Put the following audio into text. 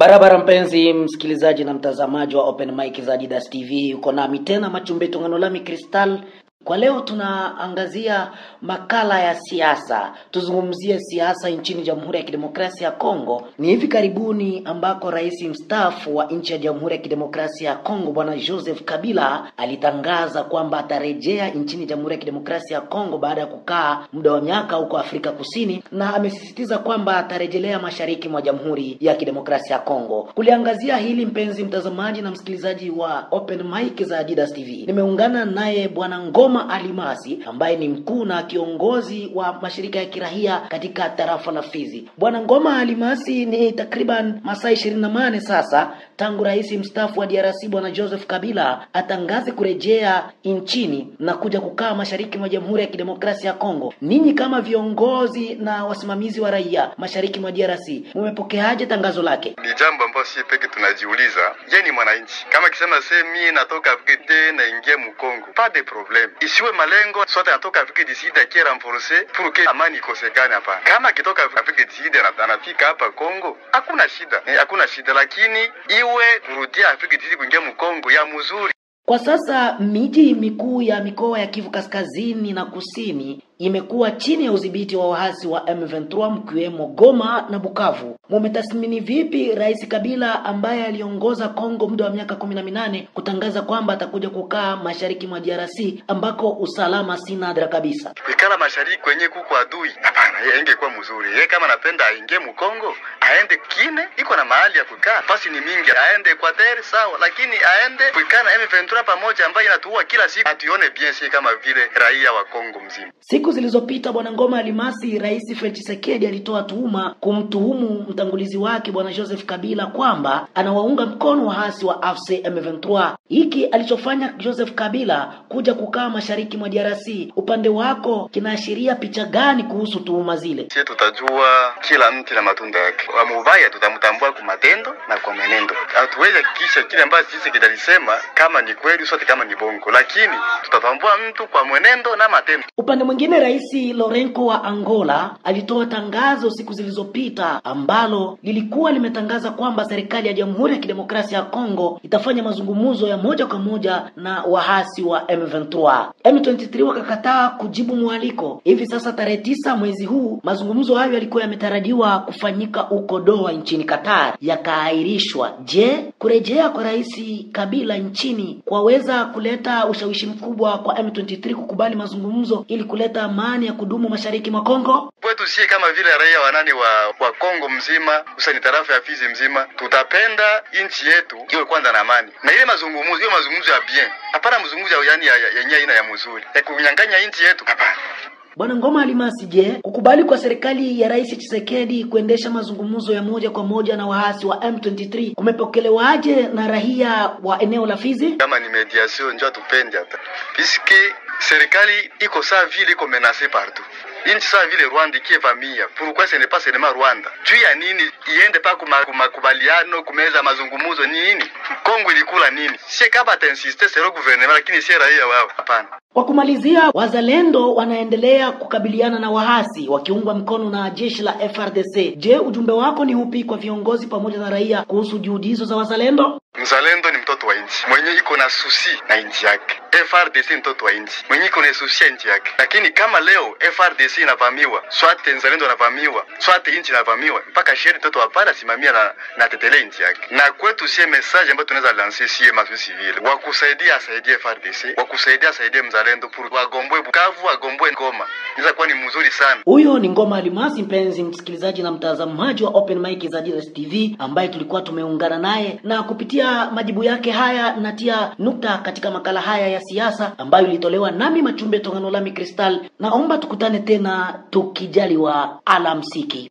Barabara mpenzi msikilizaji na mtazamaji wa Open Mic za Adidas TV, uko nami tena Machumbeto Ng'anolami Crystal. Kwa leo tunaangazia makala ya siasa. Tuzungumzie siasa nchini Jamhuri ya Kidemokrasia ya Kongo. Ni hivi karibuni ambako rais mstaafu wa nchi ya Jamhuri ya Kidemokrasia ya Kongo Bwana Joseph Kabila alitangaza kwamba atarejea nchini Jamhuri ya Kidemokrasia ya Kongo baada ya kukaa muda wa miaka huko Afrika Kusini, na amesisitiza kwamba atarejelea mashariki mwa Jamhuri ya Kidemokrasia ya Kongo. Kuliangazia hili mpenzi mtazamaji na msikilizaji wa Open Mic za Adidas TV, nimeungana naye Bwana Ngoma Alimasi ambaye ni mkuu na kiongozi wa mashirika ya kirahia katika tarafa la Fizi. Bwana Ngoma Alimasi, ni takriban masaa 28 sasa tangu rais mstaafu wa DRC Bwana Joseph Kabila atangaze kurejea nchini na kuja kukaa mashariki mwa Jamhuri ya Kidemokrasia ya Kongo. Ninyi kama viongozi na wasimamizi wa raia mashariki mwa DRC, mmepokeaje tangazo lake? Ni jambo ambalo sisi peke tunajiuliza. Je, ni mwananchi kama kisema mimi natoka Afrika na ingia Mkongo, pas de problème. Isiwe malengo sote natoka Afrika du Sud qui renforcer pour que amani ikosekane hapa. Kama kitoka Afrika du Sud anafika hapa Kongo, hakuna shida, lakini iwe kurudia Afrika du Sud kuingia Mkongo ya mzuri. Kwa sasa miji mikuu ya mikoa ya Kivu Kaskazini na Kusini imekuwa chini ya udhibiti wa waasi wa M23 mkiwemo Goma na Bukavu. Mumetathmini vipi Rais Kabila ambaye aliongoza Kongo muda wa miaka 18 kutangaza kwamba atakuja kukaa mashariki mwa DRC ambako usalama si nadra kabisa? Ikala mashariki kwenye kuko adui. Hapana, yeye ingekuwa mzuri. Yeye kama anapenda aingie Mkongo, aende kine iko na mahali ya kukaa. Fasi ni mingi, aende Equateur sawa, lakini aende kukaa na M23 pamoja ambayo inatuua kila siku. Atuone bien si kama vile raia wa Kongo mzima. Siku zilizopita Bwana Ngoma Alimasi, Rais Felix Tshisekedi alitoa tuhuma kumtuhumu mtangulizi wake Bwana Joseph Kabila kwamba anawaunga mkono waasi wa AFC M23. Hiki alichofanya Joseph Kabila kuja kukaa mashariki mwa DRC, upande wako kinaashiria picha gani kuhusu tuhuma zile? Sisi tutajua kila mtu na matunda yake. Wa mubaya tutamtambua kwa matendo na kwa mwenendo. Hatuwezi kisha kile ambacho sisi kidalisema kama ni kweli sote kama ni bongo, lakini tutatambua mtu kwa mwenendo na matendo. Upande mwingine Rais Lourenco wa Angola alitoa tangazo siku zilizopita ambalo lilikuwa limetangaza kwamba serikali ya Jamhuri ya Kidemokrasia ya Kongo itafanya mazungumzo ya moja kwa moja na waasi wa M23. M23 wakakataa kujibu mwaliko. Hivi sasa tarehe 9 mwezi huu mazungumzo hayo yalikuwa yametarajiwa kufanyika huko Doha nchini Qatar, yakaahirishwa. Je, kurejea kwa Rais Kabila nchini kwaweza kuleta ushawishi mkubwa kwa M23 kukubali mazungumzo ili kuleta amani ya kudumu mashariki mwa Kongo? Kwetu si kama vile raia wanani wa Kongo mzima, usani tarafa ya Fizi mzima, tutapenda nchi yetu iwe kwanza na amani. Na ile mazungumzo ya bien. Hapana mazungumzo yani yenyewe aina ya mzuri. Ya kunyang'anya nchi yetu hapana. Bwana Ngoma Alimasi, je, kukubali kwa serikali ya Rais Tshisekedi kuendesha mazungumzo ya moja kwa moja na waasi wa M23 kumepokelewaje na raia wa eneo la Fizi? Kama ni mediation njoo tupende hata. Puisque serikali iko saa vile iko menacée partout. Inchi saa vile Rwanda ikivamia. Pourquoi ce n'est pas seulement Rwanda? Juu ya nini iende pa kumakubaliano kumeza mazungumzo nini? Kongo ilikula nini? Si kama atainsiste sero gouvernement lakini si raia wao. Hapana. Kwa kumalizia, wazalendo wanaendelea kukabiliana na waasi wakiungwa mkono na jeshi la FRDC. Je, ujumbe wako ni upi kwa viongozi pamoja na raia kuhusu juhudi hizo za wazalendo? Mzalendo ni mtoto wa nchi. Mwenye iko na susi na nchi yake. FRDC ni mtoto wa nchi. Mwenye iko na susi ya nchi yake. Lakini kama leo FRDC inavamiwa, swate mzalendo anavamiwa, swate nchi inavamiwa, mpaka sheri mtoto wa pala simamia na tetele nchi yake. Na kwetu sie message ambayo tunaweza lancer sie masu civile. Wakusaidia asaidie FRDC, wakusaidia asaidie mzalendo pour wagomboe Bukavu, wagomboe Goma. Inaweza kuwa ni mzuri sana. Huyo ni Ngoma Alimasi, mpenzi msikilizaji na mtazamaji wa Open Mic za Adidas TV, ambaye tulikuwa tumeungana naye, na kupitia majibu yake haya natia nukta katika makala haya ya siasa ambayo ilitolewa nami Machumbeto Ng'anolami Crystal. Naomba tukutane tena tukijaliwa. Alamsiki.